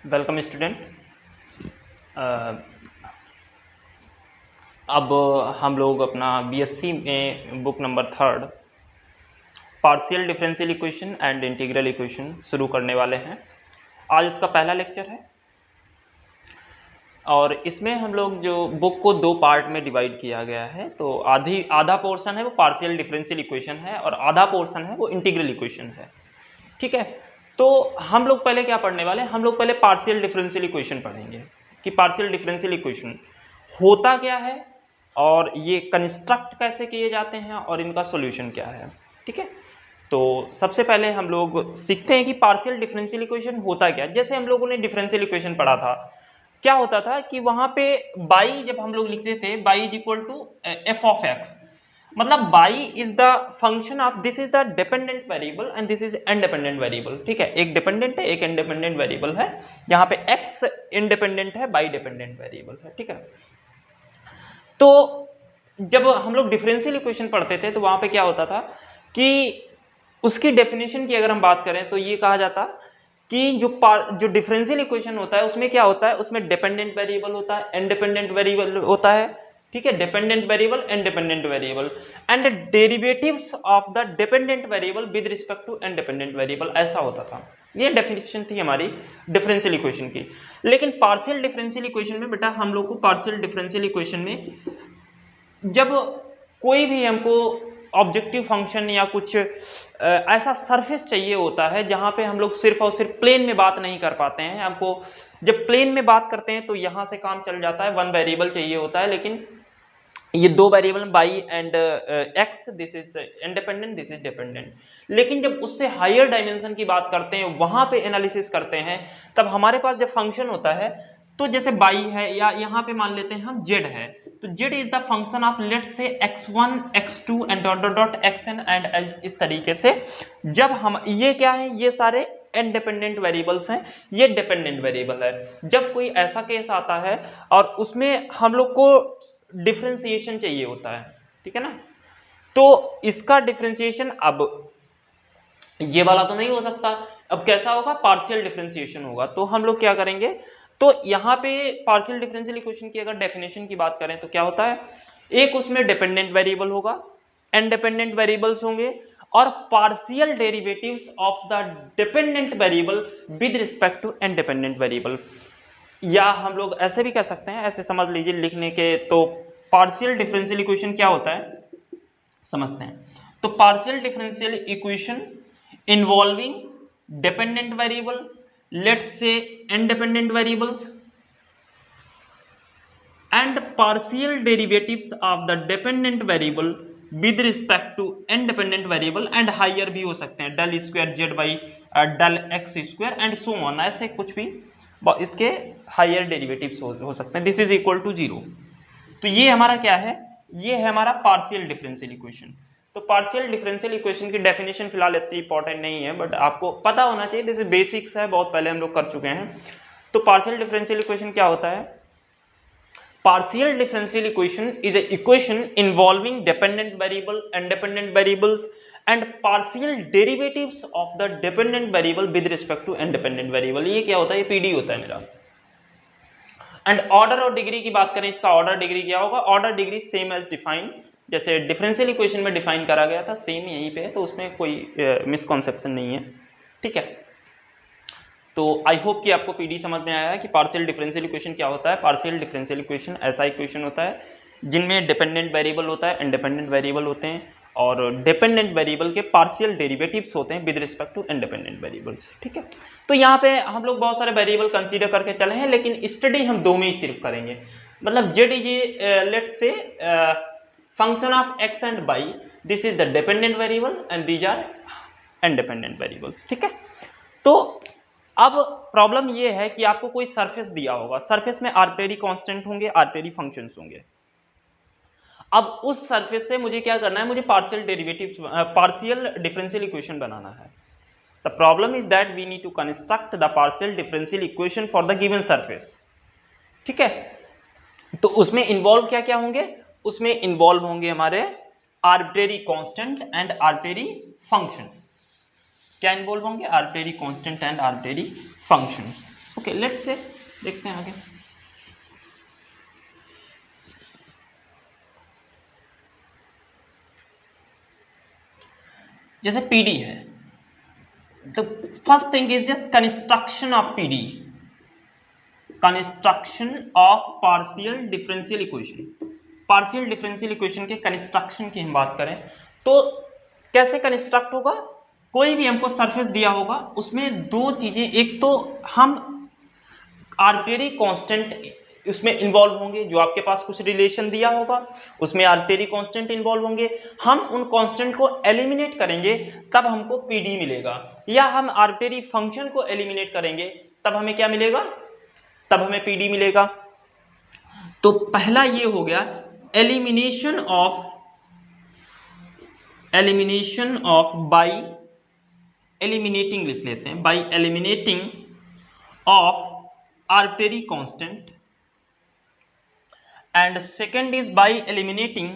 Welcome student. अब हम लोग अपना बीएससी में book number 3 partial differential equation and integral equation शुरू करने वाले हैं। आज उसका पहला लेक्चर है और इसमें हम लोग जो बुक को 2 पार्ट में डिवाइड किया गया है। तो आधा पोर्शन है वो पार्शियल डिफरेंशियल इक्वेशन है और आधा पोर्शन है वो इंटीग्रल इक्वेशन है। ठीक है, तो हम लोग पहले क्या पढ़ने वाले हैं? हम लोग पहले पार्शियल डिफरेंशियल इक्वेशन पढ़ेंगे कि पार्शियल डिफरेंशियल इक्वेशन होता क्या है और ये कंस्ट्रक्ट कैसे किए जाते हैं और इनका सॉल्यूशन क्या है। ठीक है, तो सबसे पहले हम लोग सीखते हैं कि पार्शियल डिफरेंशियल इक्वेशन होता क्या है। जैसे हम लोगों ने डिफरेंशियल इक्वेशन पढ़ा था, क्या होता था कि वहां पे बाई जब हम लोग लिखते थे y is equal to f of x, मतलब y is the function of this is the dependent variable and this is independent variable. ठीक है, एक डिपेंडेंट है एक इंडिपेंडेंट वेरिएबल है, यहाँ पे एक्स इंडिपेंडेंट है बाई डिपेंडेंट वेरिएबल है। ठीक है, तो जब हम लोग डिफरेंशियल इक्वेशन पढ़ते थे तो वहां पे क्या होता था कि उसकी डेफिनेशन की अगर हम बात करें तो ये कहा जाता कि जो डिफरेंशियल इक्वेशन होता है उसमें क्या होता है, उसमें डिपेंडेंट वेरिएबल होता है, इंडिपेंडेंट वेरिएबल होता है। ठीक है, dependent variable independent variable and derivatives of the dependent variable with respect to independent variable, ऐसा होता था। ये डेफिनेशन थी हमारी डिफरेंशियल इक्वेशन की। लेकिन पार्शियल डिफरेंशियल इक्वेशन में बेटा हम लोग को पार्शियल डिफरेंशियल इक्वेशन में जब कोई भी हमको ऑब्जेक्टिव फंक्शन या कुछ ऐसा सरफेस चाहिए होता है जहां पे हम लोग सिर्फ और सिर्फ प्लेन में बात नहीं कर पाते हैं। हमको जब प्लेन में बात करते हैं तो यहां से काम चल जाता है, 1 वेरिएबल चाहिए होता है, लेकिन ये 2 variable by and x, this is independent this is dependent. लेकिन जब उससे हायर डायमेंशन की बात करते हैं, वहां पे एनालिसिस करते हैं, तब हमारे पास जब फंक्शन होता है तो जैसे बाई है या यहाँ पे मान लेते हैं हम जेड है, तो Z is the function of let say x1 x2 and dot dot dot xn and इस तरीके से। जब हम ये क्या है, ये सारे इंडिपेंडेंट वेरिएबल्स हैं, ये डिपेंडेंट वेरिएबल है। जब कोई ऐसा केस आता है और उसमें हम लोग को डिफरेंशिएशन चाहिए होता है, ठीक है ना, तो इसका डिफरेंशिएशन अब ये वाला तो नहीं हो सकता, अब कैसा होगा, पार्शियल डिफरेंशिएशन होगा। तो हम लोग क्या करेंगे, तो यहाँ पे पार्शियल डिफरेंशियल इक्वेशन की अगर डेफिनेशन की बात करें तो क्या होता है, एक उसमें डिपेंडेंट वेरिएबल होगा, इंडिपेंडेंट वेरिएबल्स होंगे और partial derivatives of the dependent variable with respect to independent variable. या हम लोग ऐसे भी कह सकते हैं, ऐसे समझ लीजिए लिखने के, तो पार्शियल डिफरेंशियल इक्वेशन क्या होता है समझते हैं। तो partial differential equation involving dependent variable, let's say independent variables and partial derivatives of the dependent variable with respect to independent variable and higher भी हो सकते हैं, del square Z by del X square and so on, ऐसे कुछ भी इसके higher derivatives हो सकते हैं। This is equal to 0। तो ये हमारा क्या है, ये है हमारा पार्शियल डिफरेंशियल इक्वेशन। तो पार्शियल डिफरेंशियल इक्वेशन की डेफिनेशन फिलहाल इतनी इंपॉर्टेंट नहीं है, बट आपको पता होना चाहिए, जैसे बेसिक्स है, बहुत पहले हम लोग कर चुके हैं। तो पार्शियल डिफरेंशियल इक्वेशन क्या होता है, partial differential equation is a equation involving dependent variable, independent variables and partial derivatives of the dependent variable with respect to independent variable. ये क्या होता है, ये पीडी होता है मेरा। एंड ऑर्डर और डिग्री की बात करें, इसका ऑर्डर डिग्री क्या होगा, order degree same as define, जैसे डिफरेंशियल इक्वेशन में डिफाइन करा गया था सेम यहीं पे है, तो उसमें कोई मिसकॉन्सेप्शन नहीं है। ठीक है, तो आई होप कि आपको पीडी समझ में आया है कि पार्शियल डिफरेंशियल इक्वेशन क्या होता है। पार्शियल डिफरेंशियल इक्वेशन ऐसा इक्वेशन होता है जिनमें डिपेंडेंट वेरिएबल होता है, इंडिपेंडेंट वेरिएबल होते हैं और डिपेंडेंट वेरिएबल के पार्शियल डेरिवेटिव्स होते हैं with respect to independent variables. ठीक है, तो यहाँ पे हम लोग बहुत सारे वेरिएबल कंसीडर करके चले हैं, लेकिन स्टडी हम 2 में ही सिर्फ करेंगे। मतलब Z is let say function of X and Y, this is the dependent variable and these are independent variables. ठीक है, तो अब प्रॉब्लम ये है कि आपको कोई सरफेस दिया होगा, सरफेस में आर्बिट्रेरी कांस्टेंट होंगे, आर्बिट्रेरी फंक्शंस होंगे। अब उस सरफेस से मुझे क्या करना है, मुझे partial derivatives, partial differential equation बनाना है। The problem is that we need to construct the partial differential equation for the given surface. ठीक है, तो उसमें इन्वॉल्व क्या क्या होंगे, उसमें इन्वॉल्व होंगे हमारे arbitrary constant and arbitrary function. क्या इन्वॉल्व होंगे, arbitrary constant and arbitrary function. Okay, let's से देखते हैं आगे। जैसे पीडी है, तो first thing is just construction of PD, construction of partial differential equation. Partial differential equation के कंस्ट्रक्शन की हम बात करें तो कैसे कंस्ट्रक्ट होगा। कोई भी हमको सरफेस दिया होगा, उसमें दो चीजें, एक तो हम आर्बिट्रेरी कांस्टेंट उसमें इन्वॉल्व होंगे, जो आपके पास कुछ रिलेशन दिया होगा उसमें आर्बिट्रेरी कांस्टेंट इन्वॉल्व होंगे, हम उन कांस्टेंट को एलिमिनेट करेंगे तब हमको पीडी मिलेगा, या हम आर्बिट्रेरी फंक्शन को एलिमिनेट करेंगे तब हमें क्या मिलेगा, तब हमें पीडी मिलेगा। तो पहला ये हो गया एलिमिनेशन ऑफ बाय एलिमिनेटिंग, लिख लेते हैं bye eliminating of arbitrary constant, and second is by eliminating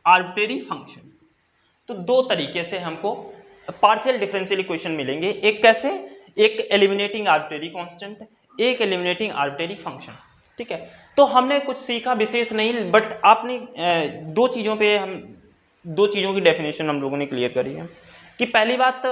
arbitrary function। तो दो तरीके से हमको पार्शियल डिफरेंशियल इक्वेशन मिलेंगे, एक कैसे, एक एलिमिनेटिंग आर्बिट्रेरी कांस्टेंट, एक एलिमिनेटिंग आर्बिट्रेरी फंक्शन। ठीक है, तो हमने कुछ सीखा विशेष नहीं, बट आपने दो चीज़ों की डेफिनेशन हम लोगों ने क्लियर करी है कि पहली बात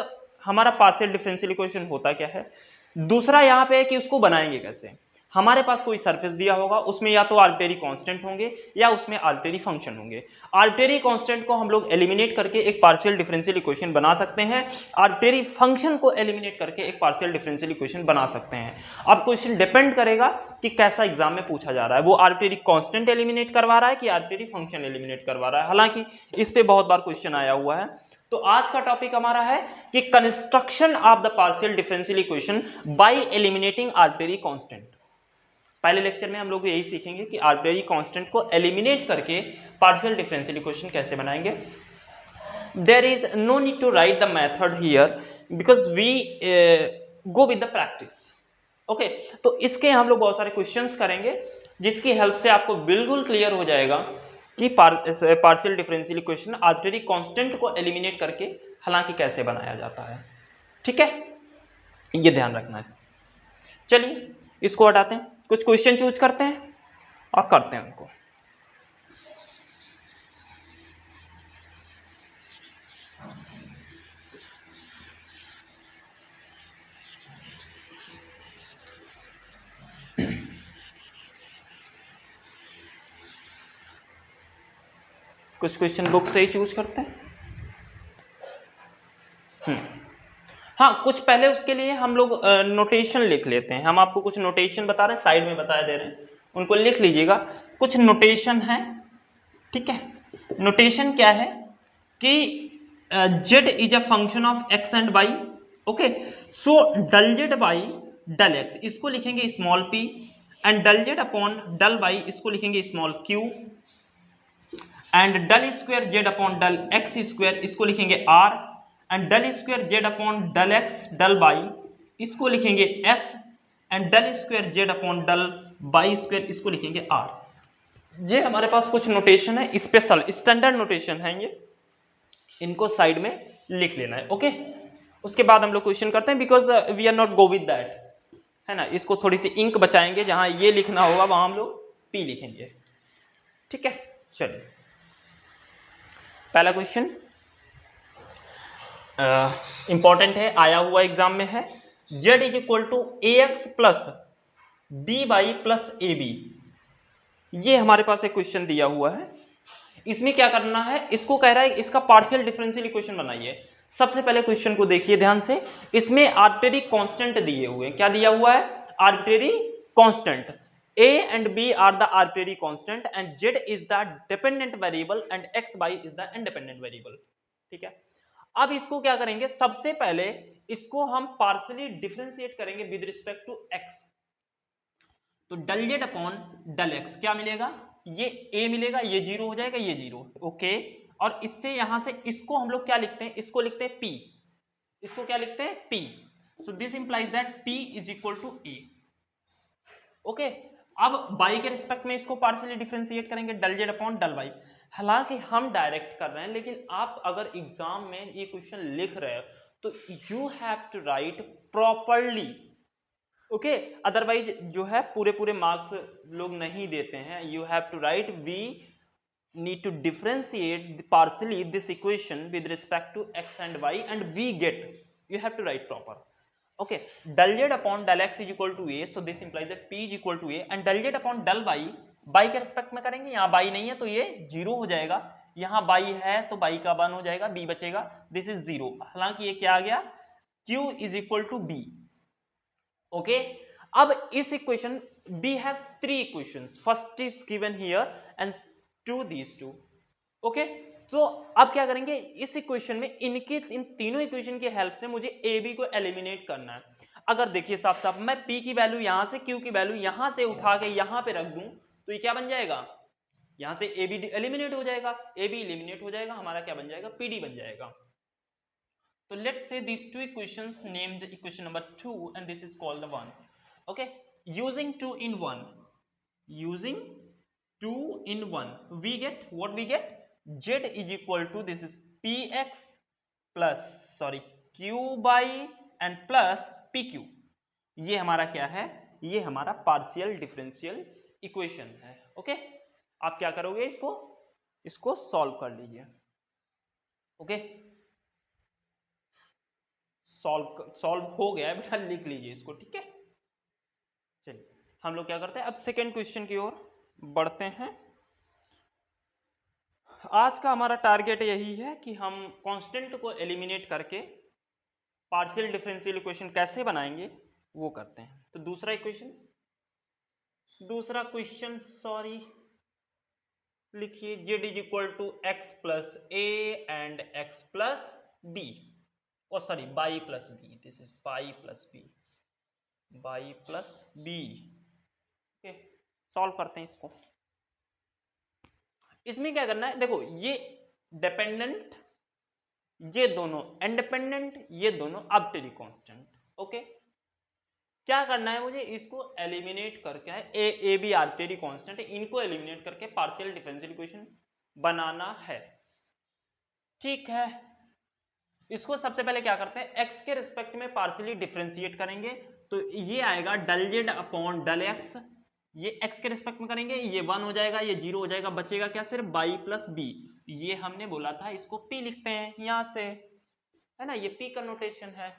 हमारा पार्शियल डिफरेंशियल इक्वेशन होता क्या है, दूसरा यहाँ पे है कि उसको बनाएंगे कैसे। हमारे पास कोई सरफेस दिया होगा, उसमें या तो आर्बिट्रेरी कांस्टेंट होंगे या उसमें आर्बिट्रेरी फंक्शन होंगे। आर्बिट्रेरी कांस्टेंट को हम लोग एलिमिनेट करके एक पार्शियल डिफरेंशियल इक्वेशन बना सकते हैं, आर्बिट्रेरी फंक्शन को एलिमिनेट करके एक पार्शियल डिफरेंशियल इक्वेशन बना सकते हैं। अब क्वेश्चन डिपेंड करेगा कि कैसा एग्जाम में पूछा जा रहा है, वो आर्बिट्रेरी कांस्टेंट एलिमिनेट करवा रहा है कि आर्बिट्रेरी फंक्शन एलिमिनेट करवा रहा है। हालांकि इस पे बहुत बार क्वेश्चन आया हुआ है। तो आज का टॉपिक हमारा है कि construction of the partial differential equation by eliminating arbitrary constant. पहले लेक्चर में हम लोग यही सीखेंगे कि आर्बिट्रेरी कांस्टेंट को एलिमिनेट करके पार्शियल डिफरेंशियल इक्वेशन कैसे बनाएंगे। There is no need to write the method here because we go with the practice. Okay, तो इसके हम लोग बहुत सारे क्वेश्चंस करेंगे जिसकी हेल्प से आपको बिल्कुल क्लियर हो जाएगा कि partial differential equation arbitrary constant को एलिमिनेट करके हालांकि कैसे बनाया जाता है। ठीक है, ये ध्यान रखना है। चलिए इसको हटाते हैं, कुछ क्वेश्चन चूज करते हैं और करते हैं उनको। कुछ क्वेश्चन बुक से ही चूज करते हैं। हाँ, कुछ पहले उसके लिए हम लोग नोटेशन लिख लेते हैं। हम आपको कुछ नोटेशन बता रहे हैं, साइड में बता दे रहे हैं, उनको लिख लीजिएगा। कुछ नोटेशन है, ठीक है। नोटेशन क्या है कि z is a function of x and y। Okay, so del z by del x इसको लिखेंगे small p, and del z upon del y इसको लिखेंगे small q, and del square z upon del x square इसको लिखेंगे r, and del square z upon del x del y इसको लिखेंगे s, and del square z upon del y square इसको लिखेंगे r। ये हमारे पास कुछ नोटेशन है, स्पेशल स्टैंडर्ड नोटेशन है, ये इनको साइड में लिख लेना है। ओके, उसके बाद हम लोग क्वेश्चन करते हैं, because we are not go with that, है ना। इसको थोड़ी सी इंक बचाएंगे, जहां ये लिखना होगा वहां हम लोग p लिखेंगे। ठीक है, चलिए पहला क्वेश्चन इंपॉर्टेंट है, आया हुआ एग्जाम में है। z is equal to ax plus B Y plus A B, ये हमारे पास एक क्वेश्चन दिया हुआ है। इसमें क्या करना है, इसको कह रहा है इसका पार्शियल डिफरेंशियल इक्वेशन बनाइए। सबसे पहले क्वेश्चन को देखिए ध्यान से, इसमें आर्बिट्रेरी कांस्टेंट दिए हुए हैं। क्या दिया हुआ है, arbitrary constant. a and b are the arbitrary constant and z is the dependent variable and x y is the independent variable। ठीक है, अब इसको क्या करेंगे, सबसे पहले इसको हम पार्शियली डिफरेंशिएट करेंगे विद रिस्पेक्ट टू x। तो डल z अपॉन डल x क्या मिलेगा, ये a मिलेगा, ये 0 हो जाएगा, ये 0। ओके, और इससे यहां से इसको हम लोग क्या लिखते हैं, इसको लिखते हैं p, इसको क्या लिखते हैं p। So this implies that p is equal to a। Okay, अब y के रिस्पेक्ट में इसको पार्शियली डिफरेंशिएट करेंगे, del z upon del y। हालांकि हम डायरेक्ट कर रहे हैं, लेकिन आप अगर एग्जाम में ये क्वेश्चन लिख रहे हो तो you have to write properly, okay, otherwise जो है पूरे पूरे मार्क्स लोग नहीं देते हैं। You have to write we need to differentiate partially this equation with respect to x and y and we get, you have to write proper, okay, del z upon del x is equal to a, so this implies that p is equal to a and del z upon del y के respect में करेंगे, यहाँ y नहीं है तो ये 0 हो जाएगा, यहाँ y है तो y का 1 हो जाएगा, b बचेगा, दिस इज 0, हालांकि ये क्या आ गया, q is equal to b, okay. अब इस equation we have 3 equations, first is given here and to these two, okay. तो अब क्या करेंगे, इस इक्वेशन में इनके इन तीनों इक्वेशन की हेल्प से मुझे ए बी को एलिमिनेट करना है। अगर देखिए साफ साफ मैं p की वैल्यू यहां से q की वैल्यू यहां से उठा के यहां पे रख दूं तो ये क्या बन जाएगा, यहां से ए बी एलिमिनेट हो जाएगा, ए बी एलिमिनेट हो जाएगा, हमारा क्या बन जाएगा, पी डी बन जाएगा। तो let's say these two equations named equation number 2 and this is called the 1, okay, using 2 in 1, using 2 in 1 we get what we get, z is equal to this is px plus sorry q by and plus pq, ये हमारा क्या है, ये हमारा partial differential equation है, okay. आप क्या करोगे, इसको सॉल्व कर लीजिए, ओके, सॉल्व हो गया है बेटा, लिख लीजिए इसको, ठीक है। चलिए हम लोग क्या करते हैं, अब सेकेंड क्वेश्चन की ओर बढ़ते हैं। आज का हमारा टारगेट यही है कि हम कांस्टेंट को एलिमिनेट करके पार्शियल डिफरेंशियल इक्वेशन कैसे बनाएंगे वो करते हैं। तो दूसरा क्वेश्चन सॉरी लिखिए, z is equal to x plus a and x plus b, और sorry y plus b, this is y plus b, y plus B, okay. Solve करते हैं इसको। इसमें क्या करना है, देखो ये डिपेंडेंट, ये दोनों इंडिपेंडेंट, ये दोनों आर्बिट्रेरी कांस्टेंट, ओके। क्या करना है मुझे, इसको एलिमिनेट करके ए बी आर्बिट्रेरी कांस्टेंट है, इनको एलिमिनेट करके पार्शियल डिफरेंशियल इक्वेशन बनाना है, ठीक है। इसको सबसे पहले क्या करते हैं, x के रिस्पेक्ट में पार्शियली डिफरेंशिएट करेंगे, तो ये आएगा डल जेड अपॉन डल एक्स, ये x के रिस्पेक्ट में करेंगे, ये 1 हो जाएगा, ये 0 हो जाएगा, बचेगा क्या, सिर्फ बाई प्लस बी, ये हमने बोला था इसको p लिखते हैं यहां से, है ना, ये p का नोटेशन है,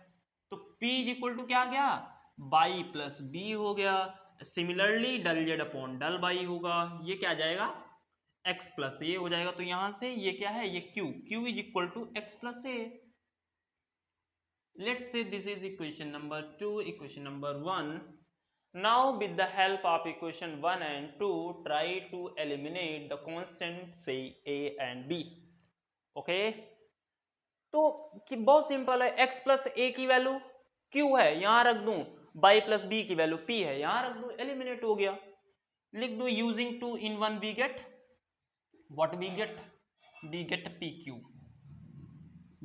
तो p इज इक्वल टू क्या आ गया, बाई प्लस बी हो गया। Similarly del Z upon del Y होगा, ये क्या आ जाएगा, x प्लस ए हो जाएगा, तो यहां से ये क्या है, ये q is equal to x plus A. Let's say this is equation number 2, equation number 1. Now with the help of equation 1 and 2, try to eliminate the constants say a and b. Okay? तो बहुत simple है, x plus ए की value q है, यहां रख दूं, by plus B की value p है, यहां रख दूं, एलिमिनेट हो गया, लिख दो using 2 in 1 we get what we get pq,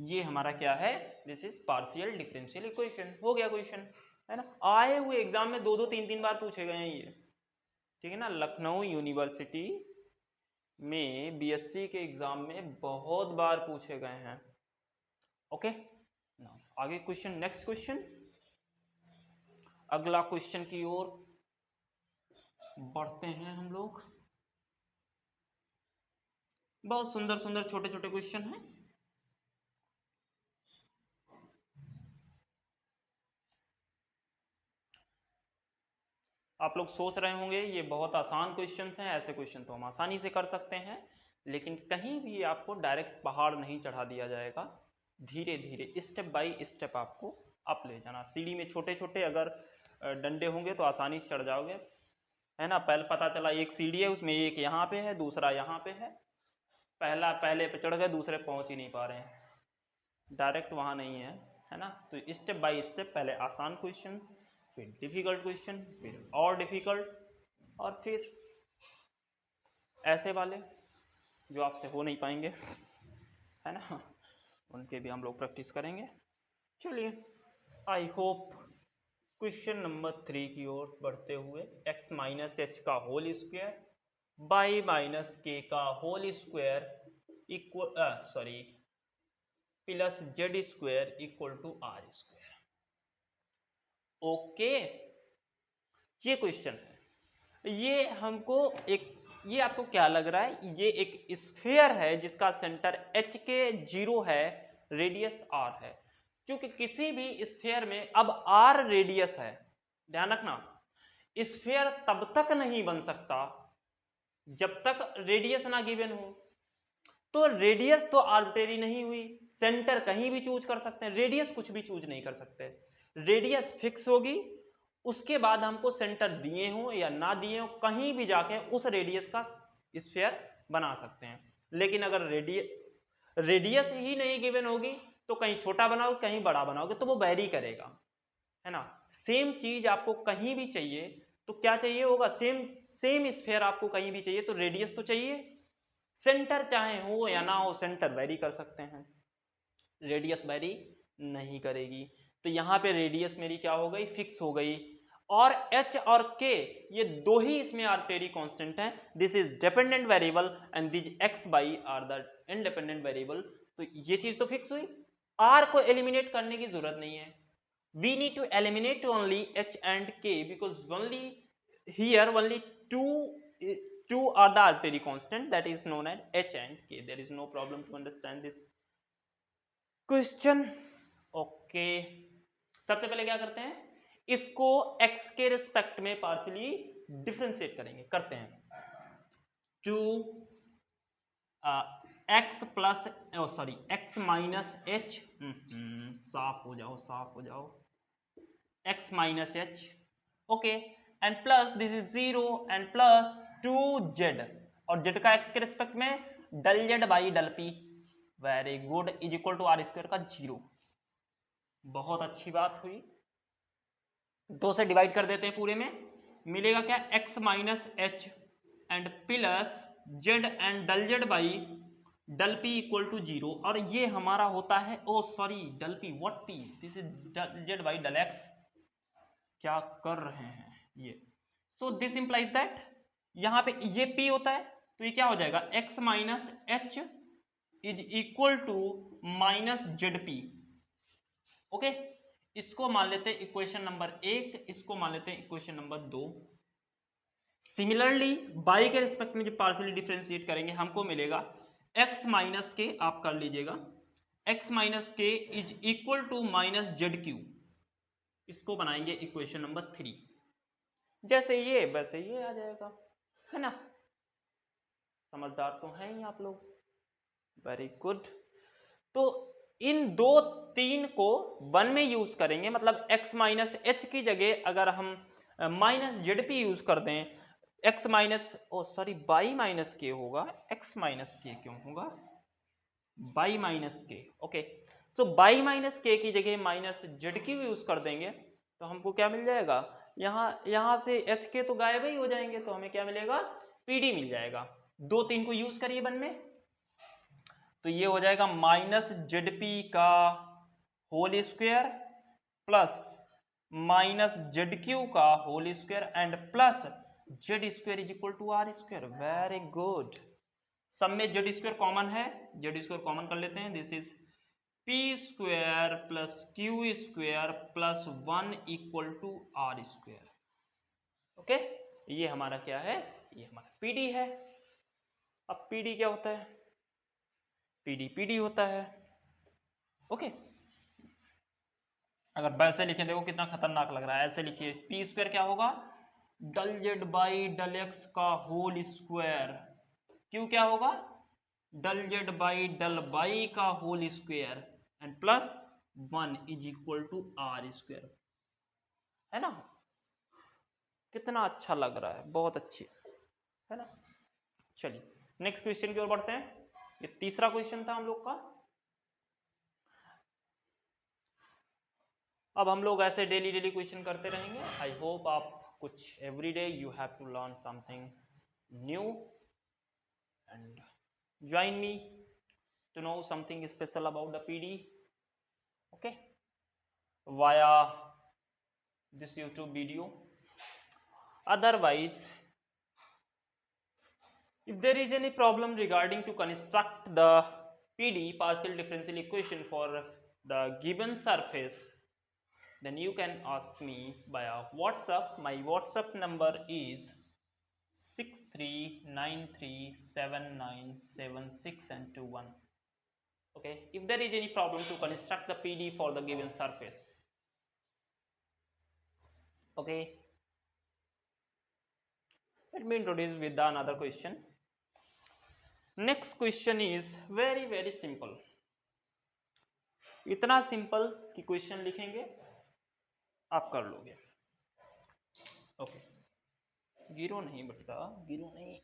ये हमारा क्या है, this is partial differential equation, हो गया क्वेश्चन, है ना। आए हुए एग्जाम में 2-2 3-3 बार पूछे गए हैं ये, ठीक है ना। लखनऊ यूनिवर्सिटी में बीएससी के एग्जाम में बहुत बार पूछे गए हैं, ओके। आगे क्वेश्चन, नेक्स्ट क्वेश्चन, अगला क्वेश्चन की ओर बढ़ते हैं हम लोग। बहुत सुंदर सुंदर छोटे छोटे क्वेश्चन हैं, आप लोग सोच रहे होंगे ये बहुत आसान क्वेश्चंस हैं, ऐसे क्वेश्चन तो हम आसानी से कर सकते हैं, लेकिन कहीं भी आपको डायरेक्ट पहाड़ नहीं चढ़ा दिया जाएगा, धीरे धीरे स्टेप बाय स्टेप आपको अप ले जाना। सीढ़ी में छोटे छोटे अगर डंडे होंगे तो आसानी से चढ़ जाओगे, है ना। पता चला एक सीढ़ी है, उसमें एक यहाँ पे है, दूसरा यहाँ पे है, पहले पे चढ़ गए, दूसरे पहुँच ही नहीं पा रहे हैं, डायरेक्ट वहाँ नहीं है ना। तो स्टेप बाय स्टेप पहले आसान क्वेश्चन, फिर डिफिकल्ट क्वेश्चन, फिर और डिफिकल्ट, और फिर ऐसे वाले जो आपसे हो नहीं पाएंगे, है ना, उनके भी हम लोग प्रैक्टिस करेंगे। चलिए, आई होप क्वेश्चन नंबर 3 की ओर बढ़ते हुए, x माइनस एच का whole square Y minus K का whole square equal plus Z square equal to are square. Okay, ये क्वेश्चन है। ये हमको एक, ये आपको क्या लग रहा है, ये एक स्फीयर है जिसका सेंटर एच के 0 है, रेडियस आर है। क्योंकि किसी भी स्फीयर में अब आर रेडियस है, ध्यान रखना, स्फीयर तब तक नहीं बन सकता जब तक रेडियस ना गिवन हो। तो रेडियस तो आर्बिट्रेरी नहीं हुई, सेंटर कहीं भी चूज कर सकते हैं, रेडियस कुछ भी चूज नहीं कर सकते, रेडियस फिक्स होगी। उसके बाद हमको सेंटर दिए हो या ना दिए हो, कहीं भी जाके उस रेडियस का स्फीयर बना सकते हैं। लेकिन अगर रेडियस ही नहीं गिवन होगी तो कहीं छोटा बनाओगे कहीं बड़ा बनाओगे तो वो वेरी करेगा, है ना। सेम चीज आपको कहीं भी चाहिए तो क्या चाहिए होगा, सेम स्फीयर आपको कहीं भी चाहिए तो रेडियस तो चाहिए, सेंटर चाहे हो या ना हो सेंटर वेरी कर सकते हैं, रेडियस वेरी नहीं करेगी। तो यहां पे रेडियस मेरी क्या हो गई, फिक्स हो गई। और h और k ये दो ही इसमें आर्बिट्रेरी कांस्टेंट हैं, this is dependent variable and this x by are the independent variable. तो ये चीज तो फिक्स हुई, r को एलिमिनेट करने की जरूरत नहीं है, we need to eliminate only h and k because only here only two are the arbitrary constant that is known as h and k. There is no problem to understand this question. Okay, सबसे पहले क्या करते हैं, इसको x के respect में partially differentiate करेंगे, करते हैं। 2 x plus sorry x minus H, साफ हो जाओ साफ हो जाओ, x minus H, okay, and plus this is 0 and plus 2z, और z का x के रिस्पेक्ट में del z by del p, very good, is equal to are square का 0। बहुत अच्छी बात हुई, 2 से डिवाइड कर देते हैं पूरे में, मिलेगा क्या, x minus h and plus z and del z by del p equal to 0, और ये हमारा होता है, oh sorry del p, what p, this is del z by del x, क्या कर रहे हैं ये। सो दिस इंप्लाइज दैट यहां पे ये p होता है तो ये क्या हो जाएगा, x minus H is equal to minus Z P. Okay, इसको मान लेते हैं इक्वेशन नंबर 1, इसको मान लेते हैं इक्वेशन नंबर 2। सिमिलरली y के रिस्पेक्ट में जो पार्शियली डिफरेंशिएट करेंगे हमको मिलेगा x माइनस के, आप कर लीजिएगा, x minus K is equal to minus Z Q, इसको बनाएंगे इक्वेशन नंबर 3। जैसे ये वैसे ये आ जाएगा, है ना, समझदार तो हैं ही आप लोग, वेरी गुड। तो इन 2 3 को 1 में यूज करेंगे, मतलब x माइनस एच की जगह अगर हम माइनस जेड पी यूज कर दें, x minus O sorry Y minus K होगा, x माइनस के क्यों होगा, बाई माइनस के, ओके। तो बाई माइनस के की जगह माइनस जेड क्यू यूज कर देंगे तो हमको क्या मिल जाएगा, यहां से एच के तो गायब ही हो जाएंगे, तो हमें क्या मिलेगा, पीडी मिल जाएगा। 2 3 को यूज करिए 1 में, तो ये हो जाएगा माइनस जेड पी का whole square plus minus Z q का whole square and plus Z square is equal to are square, very good. सब में जेड स्क्वायर कॉमन है, जेड स्क्वायर कॉमन कर लेते हैं, this is p square plus q square plus 1 equal to are square. Okay, ये हमारा क्या है, ये हमारा पीडी है। अब पीडी क्या होता है, पीडी पीडी होता है, ओके। अगर वैसे लिखे, देखो कितना खतरनाक लग रहा है, ऐसे लिखिए, पी स्क्वायर क्या होगा, del Z by del X का होल स्क्वायर, क्यू क्या होगा, del Z by del Y का whole square and plus 1 is equal to are square, है ना। कितना अच्छा लग रहा है, बहुत अच्छी, है ना। चलिए नेक्स्ट क्वेश्चन की ओर बढ़ते हैं, ये तीसरा क्वेश्चन था हम लोग का। अब हम लोग ऐसे डेली डेली क्वेश्चन करते रहेंगे, आई होप आप कुछ every day you have to learn something new and join me to know something special about the PD, okay, via this YouTube video. Otherwise, if there is any problem regarding to construct the PD partial differential equation for the given surface, then you can ask me via WhatsApp. My WhatsApp number is 63937976 and 21. Okay, if there is any problem to construct the PD for the given surface. Okay, let me introduce with another question. Next question is very simple. इतना simple कि question लिखेंगे आप कर लोगे. Okay, गिरो नहीं बेटा, गिरो नहीं.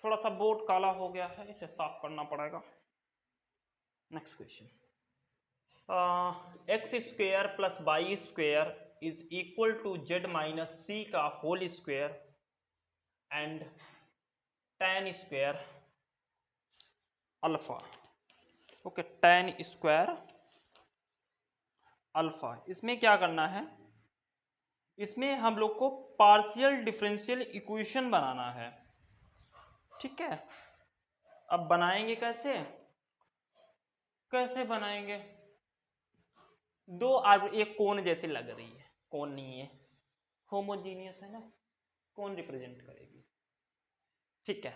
थोड़ा सा बोर्ड काला हो गया है, इसे साफ करना पड़ेगा. Next question. X square plus y square is equal to Z minus c का whole square and tan square alpha. Okay, tan square alpha. इसमें क्या करना है, इसमें हम लोग को पार्शियल डिफरेंशियल इक्वेशन बनाना है. ठीक है, अब बनाएंगे कैसे, कैसे बनाएंगे. दो एक कोन जैसे लग रही है, कोन नहीं है, होमोजीनियस है ना, कौन रिप्रेजेंट करेगी. ठीक है,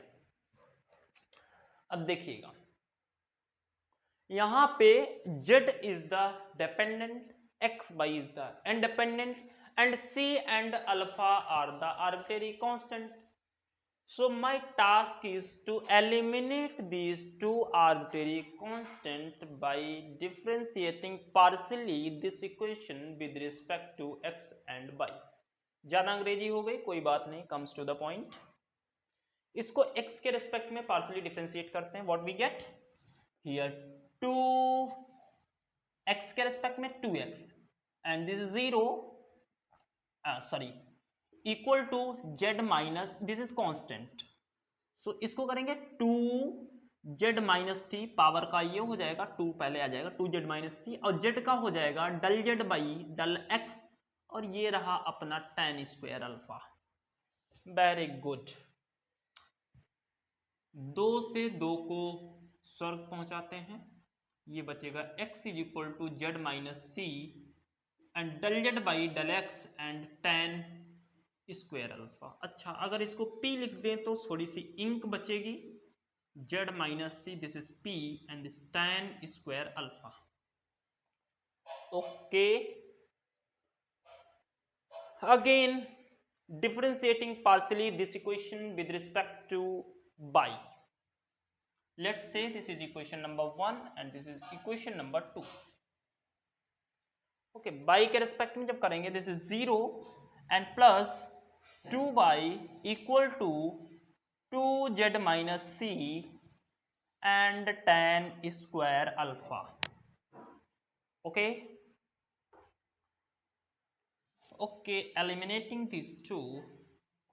अब देखिएगा यहां पे z is the dependent, x y is the independent and c and alpha are the arbitrary constant. So my task is to eliminate these two arbitrary constants by differentiating partially this equation with respect to x and y. ज्यादा अंग्रेजी हो गई, कोई बात नहीं, comes to the point. इसको x के respect में पार्शियली डिफरेंशिएट करते हैं. What we get here 2x के रेस्पेक्ट में 2x and this is 0 sorry equal to z minus this is constant. So इसको करेंगे 2z माइनस थी, पावर का ये हो जाएगा 2 पहले आ जाएगा 2z माइनस थी, और z का हो जाएगा डल z बाई डल x, और ये रहा अपना tan square alpha. Very good. 2 से 2 को स्वर्ग पहुंचाते हैं, ये बचेगा x is equal to Z minus C and del Z by del X and tan square alpha. अच्छा, अगर इसको p लिख दें तो थोड़ी सी इंक बचेगी. z minus C, this is p and this tan square alpha. Okay, again differentiating partially this equation with respect to y. Let's say this is equation number 1 and this is equation number 2. okay, y के respect में जब करेंगे this is 0 and plus 2y equal to 2z minus C and tan square alpha. Okay okay, eliminating these two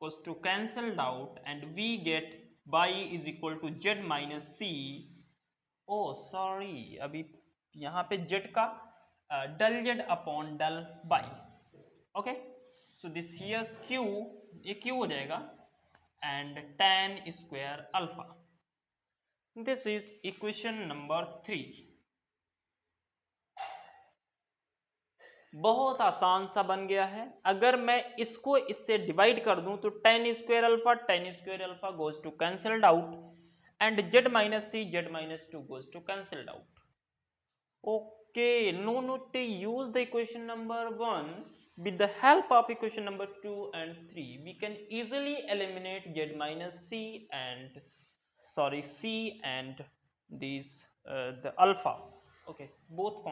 goes to cancelled out and we get y is equal to z minus c. oh sorry, अभी यहाँ पे z का del z upon del y. Okay, so this here q, ये q हो जाएगा and tan square alpha. This is equation number 3. बहुत आसान सा बन गया है. अगर मैं इसको इससे डिवाइड कर दूं तो tan square alpha goes to cancelled out and z minus C z minus 2 goes to cancelled out. Okay, no need to use the equation number 1. with the help of equation number 2 and 3 we can easily eliminate z minus c and c and these the alpha. okay, both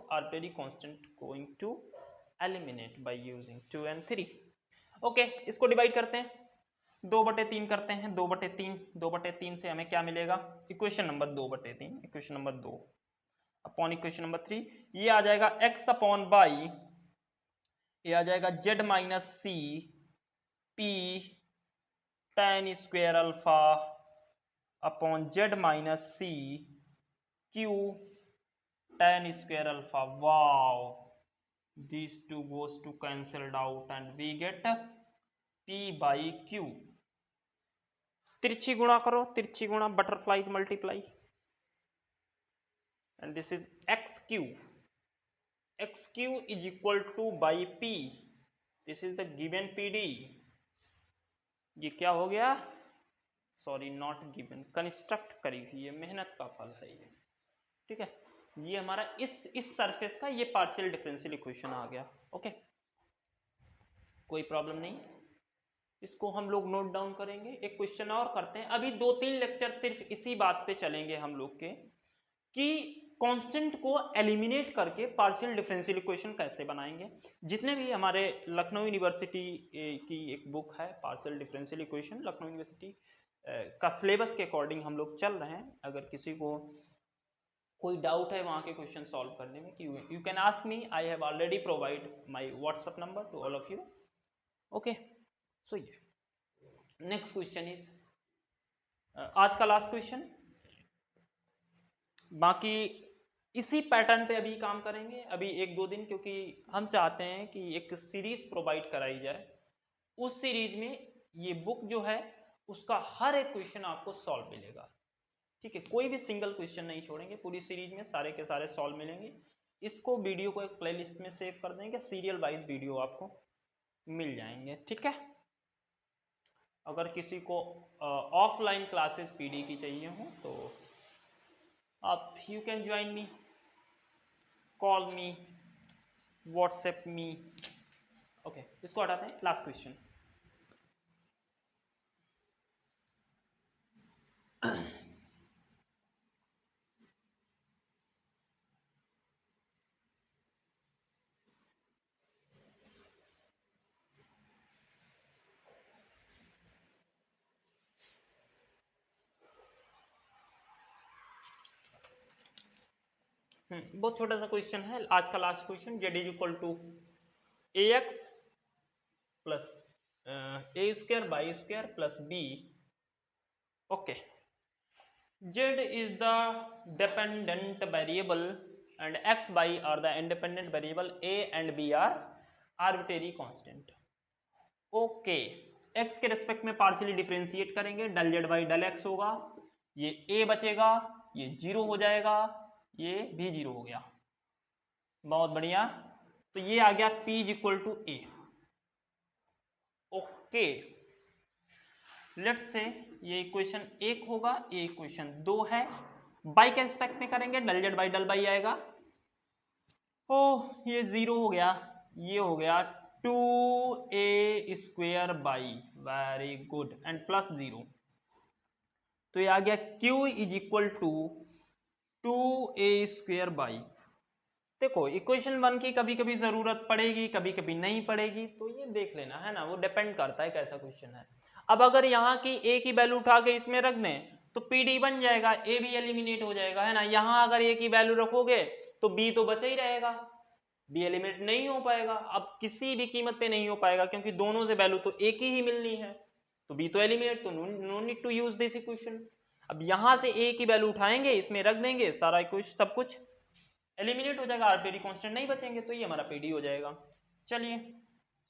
are very constant going to eliminate by using 2 and 3. okay, इसको divide करते हैं, 2/3 करते हैं. 2/3 से हमें क्या मिलेगा, equation number 2/3, equation number 2 upon equation number 3. ये आ जाएगा x अपॉन y, ये आ जाएगा z minus C p tan square alpha upon z minus c q tan square alpha. Wow, these two goes to cancelled out and we get p by q. तिरछी गुणा करो, तिरछी गुणा, butterfly multiply, and this is xq. xq is equal to by p. This is the given pd. ये क्या हो गया, sorry not given, construct करी हुई है, मेहनत का फल है ये. ठीक है, ये हमारा इस सरफेस का ये पार्शियल डिफरेंशियल इक्वेशन आ गया. ओके, कोई प्रॉब्लम नहीं, इसको हम लोग नोट डाउन करेंगे. एक क्वेश्चन और करते हैं. अभी 2-3 लेक्चर सिर्फ इसी बात पे चलेंगे हम लोग के कि कांस्टेंट को एलिमिनेट करके पार्शियल डिफरेंशियल इक्वेशन कैसे बनाएंगे. जितने भी हमारे लखनऊ यूनिवर्सिटी की एक बुक है partial differential equation, Lucknow university का सिलेबस के अकॉर्डिंग हम लोग चल रहे हैं. अगर किसी को कोई डाउट है वहाँ के क्वेश्चन सॉल्व करने में, you can ask me. I have already provide my WhatsApp number to all of you. Okay, so ये नेक्स्ट क्वेश्चन इज आज का लास्ट क्वेश्चन. बाकी इसी पैटर्न पे अभी काम करेंगे अभी 1-2 दिन, क्योंकि हम चाहते हैं कि एक सीरीज प्रोवाइड कराई जाए. उस सीरीज में ये बुक जो है उसका हर एक क्वेश्चन आपको सॉल्व मिलेगा. ठीक है, कोई भी सिंगल क्वेश्चन नहीं छोड़ेंगे, पूरी सीरीज में सारे के सारे सॉल्व मिलेंगे. इसको वीडियो को एक प्लेलिस्ट में सेव कर देंगे, सीरियल वाइज वीडियो आपको मिल जाएंगे. ठीक है, अगर किसी को ऑफलाइन क्लासेस पीडी की चाहिए हो तो आप you can join me, call me, WhatsApp me. Okay, इसको हटाते हैं. Last question. बहुत छोटा सा क्वेश्चन है आज का last question. Z is equal to A X plus A square Y square plus B. Okay, Z is the dependent variable and X Y are the independent variable. A and B are arbitrary constant. Okay, X के respect में partially differentiate करेंगे, del Z by del x होगा, ये ए बचेगा, ये 0 हो जाएगा, ये भी 0 हो गया. बहुत बढ़िया. तो ये आ गया P is equal to A. Okay, let's say ये इक्वेशन 1 होगा, ये इक्वेशन 2 है. बाई के रेस्पेक्ट में करेंगे, del Z by del by आएगा. ओह, ये 0 हो गया, ये हो गया 2a square Y, very good, and plus 0. तो ये आ गया Q is equal to 2a square Y. देखो, इक्वेशन 1 की कभी कभी जरूरत पड़ेगी, कभी कभी नहीं पड़ेगी, तो ये देख लेना है ना, वो डिपेंड करता है कैसा क्वेश्चन है. अब अगर यहाँ की a की वैल्यू उठा के इसमें रख दें तो PD बन जाएगा, a भी एलिमिनेट हो जाएगा, है ना. यहाँ अगर a की वैल्यू रखोगे तो b तो बचा ही रहेगा, b एलिमिनेट नहीं हो पाएगा. अब किसी भी कीमत पे नहीं हो पाएगा क्योंकि दोनों से वैल्यू तो एक ही मिलनी है, तो b तो एलिमिनेट, तो no need to use this equation. अब यहां से a की वैल्यू उठाएंगे, इसमें रख देंगे, सारा इक्वेशन सब कुछ एलिमिनेट हो जाएगा, आर्बिट्रेरी कांस्टेंट नहीं बचेंगे, तो ये हमारा पीडी हो जाएगा. चलिए,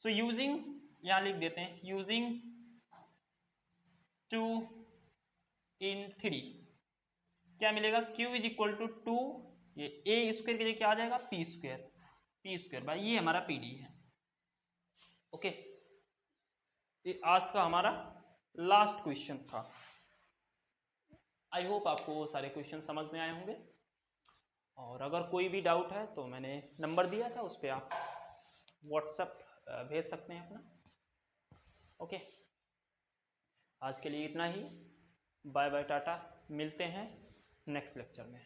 सो यूजिंग, यहां लिख देते हैं, यूजिंग 2 in 3 क्या मिलेगा, Q इज इक्वल टू 2, ये ए स्क्वायर की जगह क्या आ जाएगा, पी स्क्वायर बाई, ये हमारा पीडी है. ओके, ये आज का हमारा लास्ट क्वेश्चन था. आई होप आपको सारे क्वेश्चन समझ में आए होंगे, और अगर कोई भी डाउट है तो मैंने नंबर दिया था, उस पर आप व्हाट्सएप भेज सकते हैं अपना. ओके, आज के लिए इतना ही. बाय बाय, टाटा, मिलते हैं नेक्स्ट लेक्चर में.